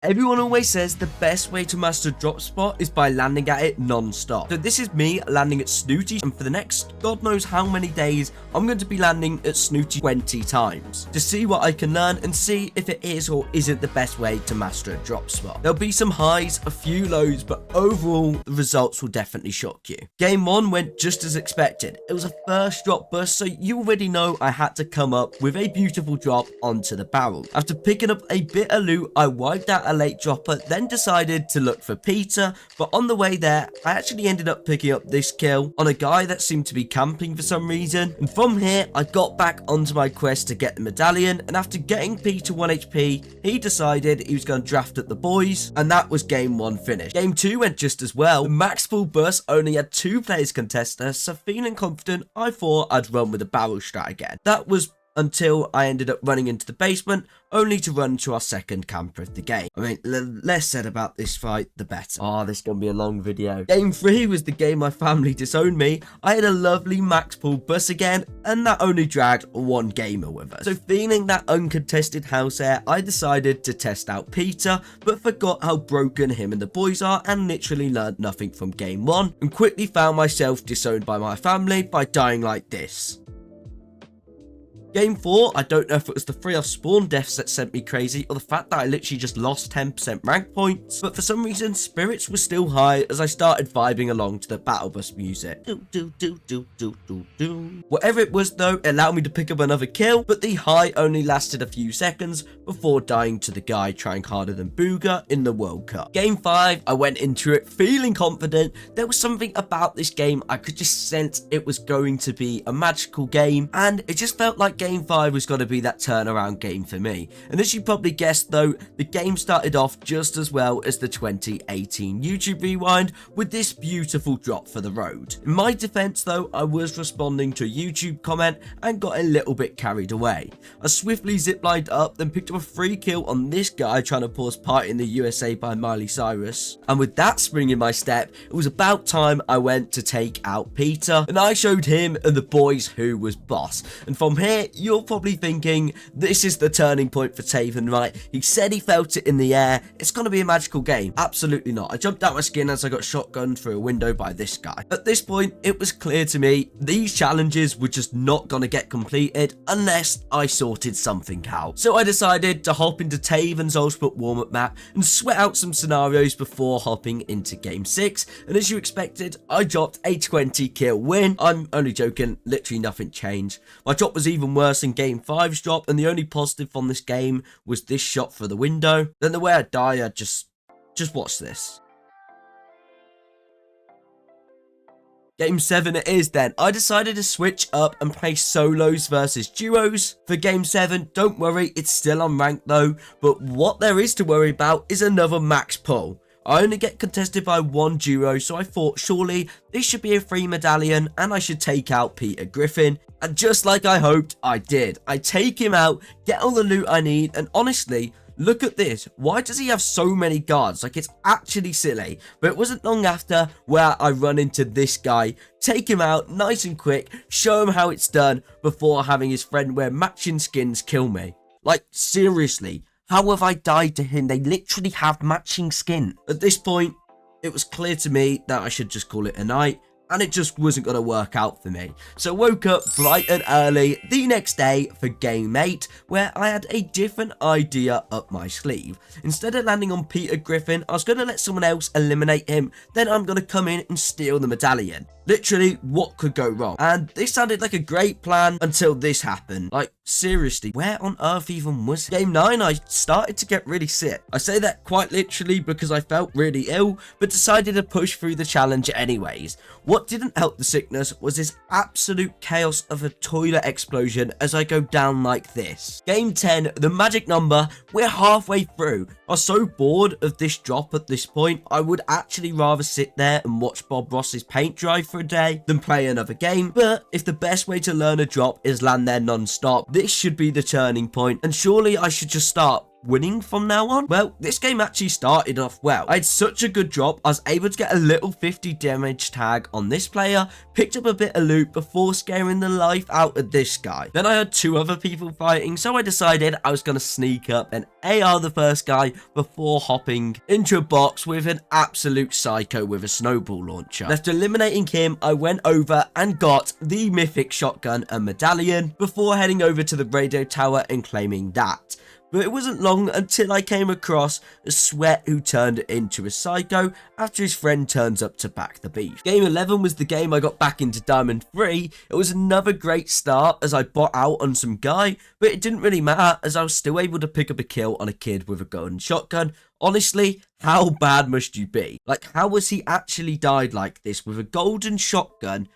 Everyone always says the best way to master drop spot is by landing at it non-stop. So this is me landing at Snooty, and for the next God knows how many days, I'm going to be landing at Snooty 20 times to see what I can learn and see if it is or isn't the best way to master a drop spot. There'll be some highs, a few lows, but overall the results will definitely shock you. Game 1 went just as expected. It was a first drop burst, so you already know I had to come up with a beautiful drop onto the barrel. After picking up a bit of loot, I wiped out a late dropper, then decided to look for Peter, but on the way there I actually ended up picking up this kill on a guy that seemed to be camping for some reason, and from here I got back onto my quest to get the medallion, and after getting Peter 1 HP, he decided he was going to draft at the boys, and that was game 1 finished. Game 2 went just as well. The max full burst only had 2 players contest us, so feeling confident I thought I'd run with a barrel strat again. That was until I ended up running into the basement, only to run to our second camper of the game. I mean, the less said about this fight, the better. Oh, this is going to be a long video. Game 3 was the game my family disowned me. I had a lovely max pull bus again, and that only dragged 1 gamer with us. So feeling that uncontested house air, I decided to test out Peter, but forgot how broken him and the boys are, and literally learned nothing from game 1, and quickly found myself disowned by my family by dying like this. Game 4, I don't know if it was the 3 off spawn deaths that sent me crazy, or the fact that I literally just lost 10% rank points, but for some reason spirits were still high as I started vibing along to the battle bus music. Whatever it was though, it allowed me to pick up another kill, but the high only lasted a few seconds before dying to the guy trying harder than Booger in the World Cup. Game 5, I went into it feeling confident. There was something about this game, I could just sense it was going to be a magical game, and it just felt like Game 5 was going to be that turnaround game for me. And as you probably guessed though, the game started off just as well as the 2018 YouTube Rewind with this beautiful drop for the road. In my defense though, I was responding to a YouTube comment and got a little bit carried away. I swiftly ziplined up, then picked up a free kill on this guy trying to pause Party in the USA by Miley Cyrus. And with that spring in my step, it was about time I went to take out Peter, and I showed him and the boys who was boss. And from here, you're probably thinking, this is the turning point for Taven, right? He said he felt it in the air. It's going to be a magical game. Absolutely not. I jumped out my skin as I got shotgunned through a window by this guy. At this point, it was clear to me these challenges were just not going to get completed unless I sorted something out. So I decided to hop into Taven's ultimate warm-up map and sweat out some scenarios before hopping into game 6. And as you expected, I dropped a 20 kill win. I'm only joking. Literally nothing changed. My drop was even worse in game 5's drop, and the only positive from this game was this shot for the window. Then the way I die, I just watch this. Game 7 it is then. I decided to switch up and play solos versus duos. For game 7, don't worry, it's still unranked though, but what there is to worry about is another max pull. I only get contested by 1 duo, so I thought surely this should be a free medallion and I should take out Peter Griffin. And just like I hoped, I did. I take him out, get all the loot I need, and honestly, look at this. Why does he have so many guards? Like, it's actually silly. But it wasn't long after where I run into this guy, take him out nice and quick, show him how it's done before having his friend wear matching skins kill me. Like, seriously. How have I died to him? They literally have matching skin. At this point, it was clear to me that I should just call it a night, and it just wasn't going to work out for me. So woke up bright and early the next day for game 8, where I had a different idea up my sleeve. Instead of landing on Peter Griffin, I was going to let someone else eliminate him, then I'm going to come in and steal the medallion. Literally, what could go wrong? And this sounded like a great plan until this happened. Like, seriously, where on earth even was it? Game 9, I started to get really sick. I say that quite literally because I felt really ill, but decided to push through the challenge anyways. What didn't help the sickness was this absolute chaos of a toilet explosion as I go down like this. Game 10, the magic number, we're halfway through. I was so bored of this drop at this point, I would actually rather sit there and watch Bob Ross's paint dry for a day than play another game. But if the best way to learn a drop is land there non-stop, this should be the turning point, and surely I should just start winning from now on? Well, this game actually started off well. I had such a good drop, I was able to get a little 50 damage tag on this player, picked up a bit of loot before scaring the life out of this guy. Then I had 2 other people fighting, so I decided I was going to sneak up and AR the first guy before hopping into a box with an absolute psycho with a snowball launcher. After eliminating him, I went over and got the mythic shotgun and medallion before heading over to the radio tower and claiming that. But it wasn't long until I came across a Sweat who turned into a psycho after his friend turns up to back the beef. Game 11 was the game I got back into Diamond 3. It was another great start as I bought out on some guy, but it didn't really matter as I was still able to pick up a kill on a kid with a golden shotgun. Honestly, how bad must you be? Like, how was he actually died like this with a golden shotgun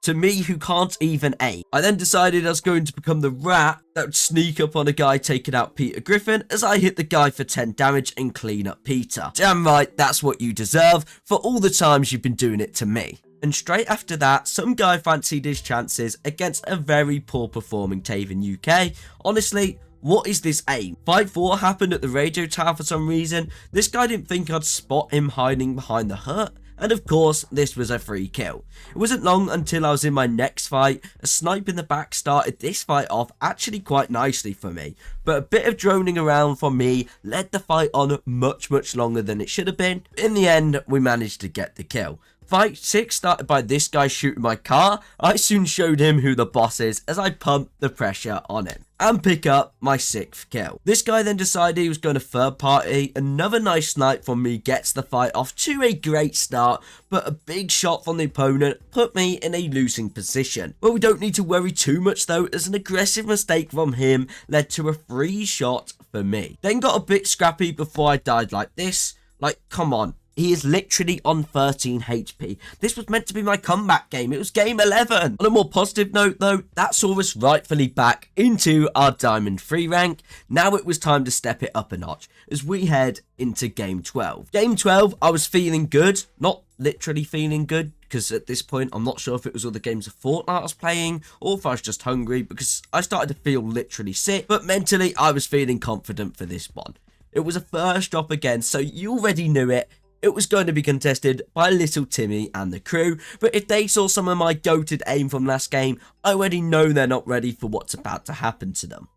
to me who can't even aim? I then decided I was going to become the rat that would sneak up on a guy taking out Peter Griffin as I hit the guy for 10 damage and clean up Peter. Damn right, that's what you deserve for all the times you've been doing it to me. And straight after that, some guy fancied his chances against a very poor performing TavenUK. Honestly, what is this aim? Fight 4 happened at the radio tower for some reason. This guy didn't think I'd spot him hiding behind the hut. And of course, this was a free kill. It wasn't long until I was in my next fight. A snipe in the back started this fight off actually quite nicely for me. But a bit of droning around from me led the fight on much longer than it should have been. In the end, we managed to get the kill. Fight 6 started by this guy shooting my car. I soon showed him who the boss is as I pumped the pressure on him and pick up my 6th kill. This guy then decided he was going to third party. Another nice snipe from me gets the fight off to a great start, but a big shot from the opponent put me in a losing position. But we don't need to worry too much though, as an aggressive mistake from him led to a free shot for me. Then got a bit scrappy before I died like this. Like, come on. He is literally on 13 HP. This was meant to be my comeback game. It was game 11. On a more positive note though, that saw us rightfully back into our Diamond 3 rank. Now it was time to step it up a notch as we head into game 12. Game 12, I was feeling good. Not literally feeling good, because at this point I'm not sure if it was all the games of Fortnite I was playing or if I was just hungry, because I started to feel literally sick. But mentally, I was feeling confident for this one. It was a first drop again, so you already knew it. It was going to be contested by Little Timmy and the crew, but if they saw some of my goated aim from last game, I already know they're not ready for what's about to happen to them.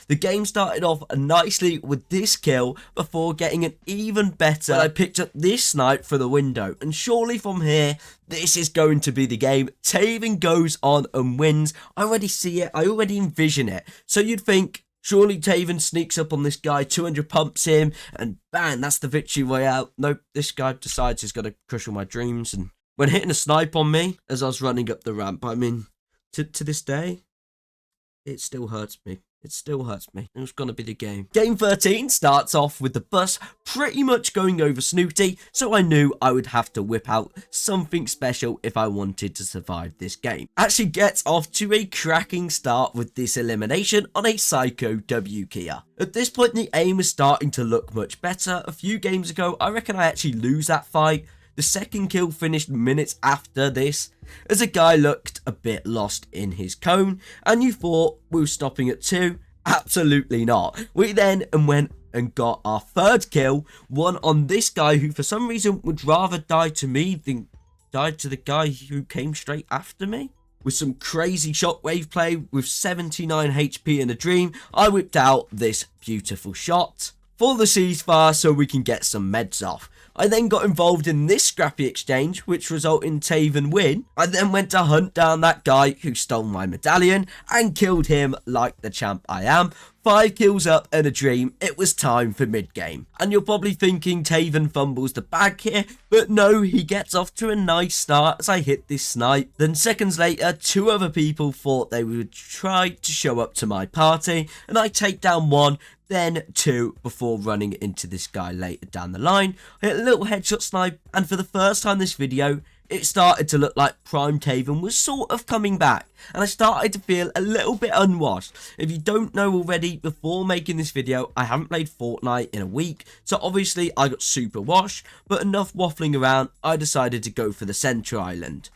The game started off nicely with this kill before getting an even better when I picked up this snipe for the window, and surely from here, this is going to be the game. Taven goes on and wins. I already see it, I already envision it. So you'd think, surely Taven sneaks up on this guy, 200 pumps him, and bang, that's the victory way out. Nope, this guy decides he's going to crush all my dreams. And when hitting a snipe on me as I was running up the ramp, I mean, to this day, it still hurts me. It still hurts me. It was going to be the game. Game 13 starts off with the bus pretty much going over Snooty, so I knew I would have to whip out something special if I wanted to survive this game. Actually gets off to a cracking start with this elimination on a Psycho W Kia. At this point, the aim is starting to look much better. A few games ago, I reckon I actually lose that fight. The second kill finished minutes after this, as a guy looked a bit lost in his cone, and you thought we were stopping at 2? Absolutely not. We then went and got our third kill, one on this guy who for some reason would rather die to me than die to the guy who came straight after me. With some crazy shockwave play with 79 HP in a dream, I whipped out this beautiful shot for the ceasefire so we can get some meds off. I then got involved in this scrappy exchange, which resulted in Taven win. I then went to hunt down that guy who stole my medallion and killed him like the champ I am. 5 kills up and a dream. It was time for mid-game. And you're probably thinking Taven fumbles the bag here, but no, he gets off to a nice start as I hit this snipe. Then seconds later, 2 other people thought they would try to show up to my party, and I take down 1, then 2 before running into this guy later down the line. I hit a little headshot snipe, and for the first time this video, it started to look like Prime Taven was sort of coming back, and I started to feel a little bit unwashed. If you don't know already, before making this video, I haven't played Fortnite in a week, so obviously I got super washed, but enough waffling around, I decided to go for the Center Island.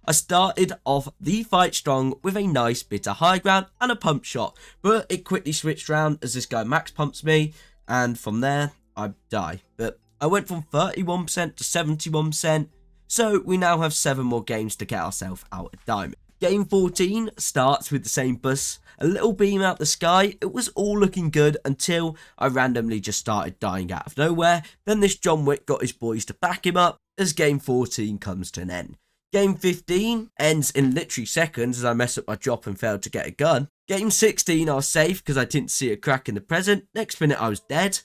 I started off the fight strong with a nice bit of high ground and a pump shot, but it quickly switched round as this guy max pumps me, and from there, I die. But I went from 31% to 71%, so we now have 7 more games to get ourselves out of diamond. Game 14 starts with the same bus, a little beam out the sky. It was all looking good until I randomly just started dying out of nowhere. Then this John Wick got his boys to back him up as game 14 comes to an end. Game 15 ends in literally seconds as I mess up my drop and failed to get a gun. Game 16 I was safe because I didn't see a crack in the present. Next minute I was dead.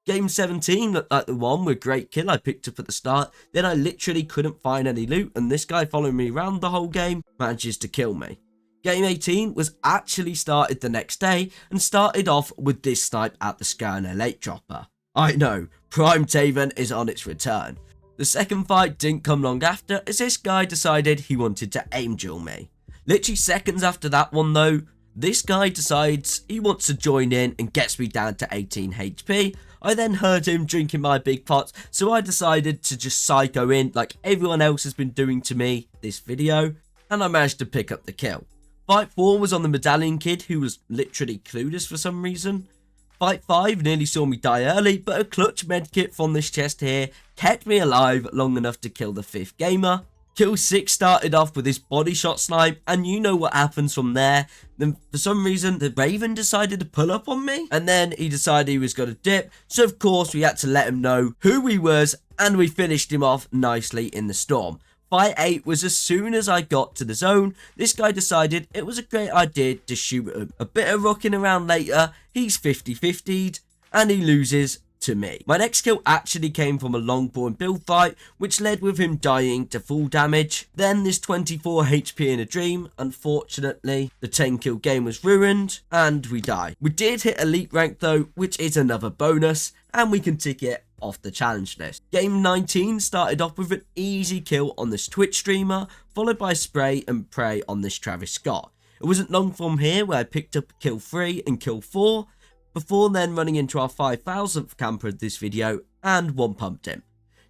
Game 17 looked like the one with great kill I picked up at the start. Then I literally couldn't find any loot and this guy following me around the whole game manages to kill me. Game 18 was actually started the next day and started off with this snipe at the Scanner late dropper. I know, Prime Taven is on its return. The second fight didn't come long after as this guy decided he wanted to aim duel me. Literally seconds after that one though, this guy decides he wants to join in and gets me down to 18 HP. I then heard him drinking my big pots, so I decided to just psycho in like everyone else has been doing to me this video, and I managed to pick up the kill. Fight 4 was on the medallion kid who was literally clueless for some reason. Fight 5 nearly saw me die early, but a clutch medkit from this chest here kept me alive long enough to kill the 5th gamer. Kill 6 started off with this body shot snipe, and you know what happens from there. Then for some reason the Raven decided to pull up on me, and then he decided he was going to dip, so of course we had to let him know who he was, and we finished him off nicely in the storm. Fight 8 was as soon as I got to the zone, this guy decided it was a great idea to shoot him. A bit of rocking around later, he's 50-50'd, and he loses to me. My next kill actually came from a longbow and build fight, which led with him dying to full damage. Then this 24 HP in a dream. Unfortunately, the 10 kill game was ruined, and we die. We did hit elite rank though, which is another bonus, and we can tick it off the challenge list. Game 19 started off with an easy kill on this Twitch streamer, followed by spray and pray on this Travis Scott. It wasn't long from here where I picked up kill 3 and kill 4, before then running into our 5,000th camper of this video and one pumped him.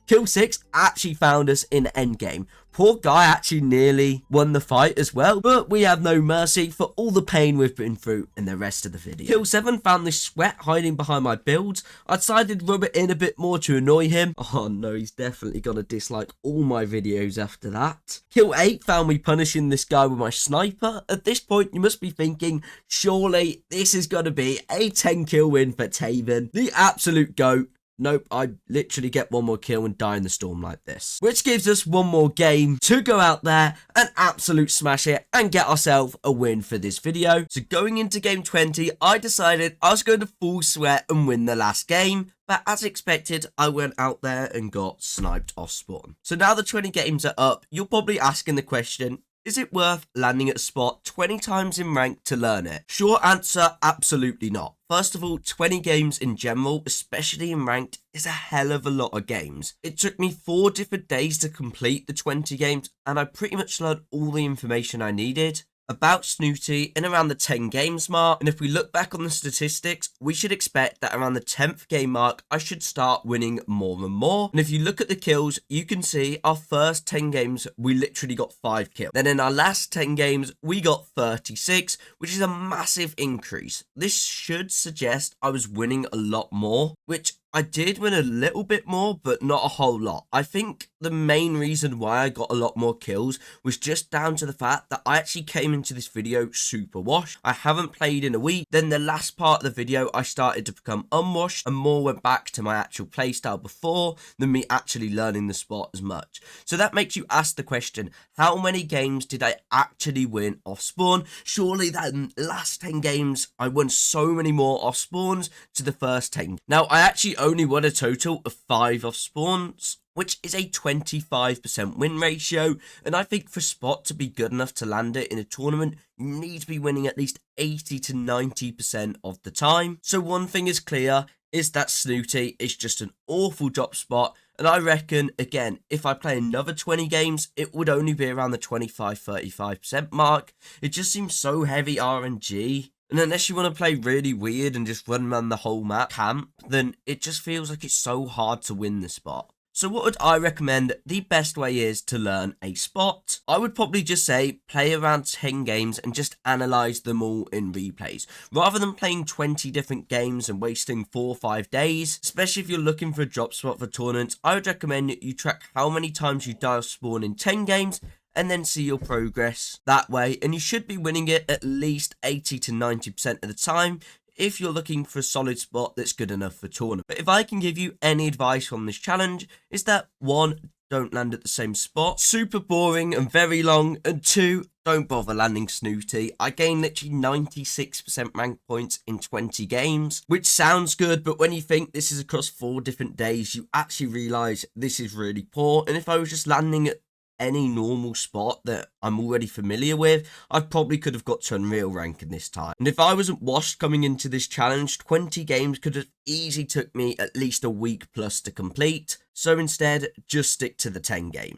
Kill 6 actually found us in endgame. Poor guy actually nearly won the fight as well, but we have no mercy for all the pain we've been through in the rest of the video. Kill 7 found this sweat hiding behind my builds. I decided to rub it in a bit more to annoy him. Oh no, he's definitely gonna dislike all my videos after that. Kill 8 found me punishing this guy with my sniper. At this point, you must be thinking, surely this is gonna be a 10 kill win for Taven, the absolute GOAT. Nope, I literally get one more kill and die in the storm like this. Which gives us one more game to go out there and absolute smash it and get ourselves a win for this video. So going into game 20, I decided I was going to full sweat and win the last game. But as expected, I went out there and got sniped off spawn. So now the 20 games are up, you're probably asking the question, is it worth landing at a spot 20 times in rank to learn it? Short answer, absolutely not. First of all, 20 games in general, especially in ranked, is a hell of a lot of games. It took me 4 different days to complete the 20 games, and I pretty much learned all the information I needed about Snooty in around the 10 games mark. And if we look back on the statistics, we should expect that around the 10th game mark, I should start winning more and more. And if you look at the kills, you can see our first 10 games, we literally got 5 kills. Then in our last 10 games, we got 36, which is a massive increase. This should suggest I was winning a lot more, which I did win a little bit more, but not a whole lot. I think the main reason why I got a lot more kills was just down to the fact that I actually came into this video super washed. I haven't played in a week. Then the last part of the video, I started to become unwashed and more went back to my actual playstyle before than me actually learning the spot as much. So that makes you ask the question, how many games did I actually win off spawn? Surely that last 10 games, I won so many more off spawns to the first 10. Now, I actually only won a total of 5 off spawns, which is a 25% win ratio, and I think for Spot to be good enough to land it in a tournament, you need to be winning at least 80 to 90% of the time. So one thing is clear, is that Snooty is just an awful drop spot, and I reckon, again, if I play another 20 games, it would only be around the 25-35% mark. It just seems so heavy RNG. And unless you want to play really weird and just run around the whole map camp, then it just feels like it's so hard to win the spot. So what would I recommend the best way is to learn a spot? I would probably just say play around 10 games and just analyze them all in replays. Rather than playing 20 different games and wasting 4 or 5 days, especially if you're looking for a drop spot for tournaments, I would recommend that you track how many times you dive spawn in 10 games and then see your progress that way, and you should be winning it at least 80 to 90% of the time if you're looking for a solid spot that's good enough for tournament. But if I can give you any advice from this challenge, is that 1, don't land at the same spot, super boring and very long, and 2, don't bother landing Snooty. I gained literally 96% rank points in 20 games, which sounds good, but when you think this is across 4 different days, you actually realise this is really poor. And if I was just landing at any normal spot that I'm already familiar with, I probably could have got to Unreal rank in this time. And if I wasn't washed coming into this challenge, 20 games could have easily took me at least a week plus to complete. So instead, just stick to the 10 games.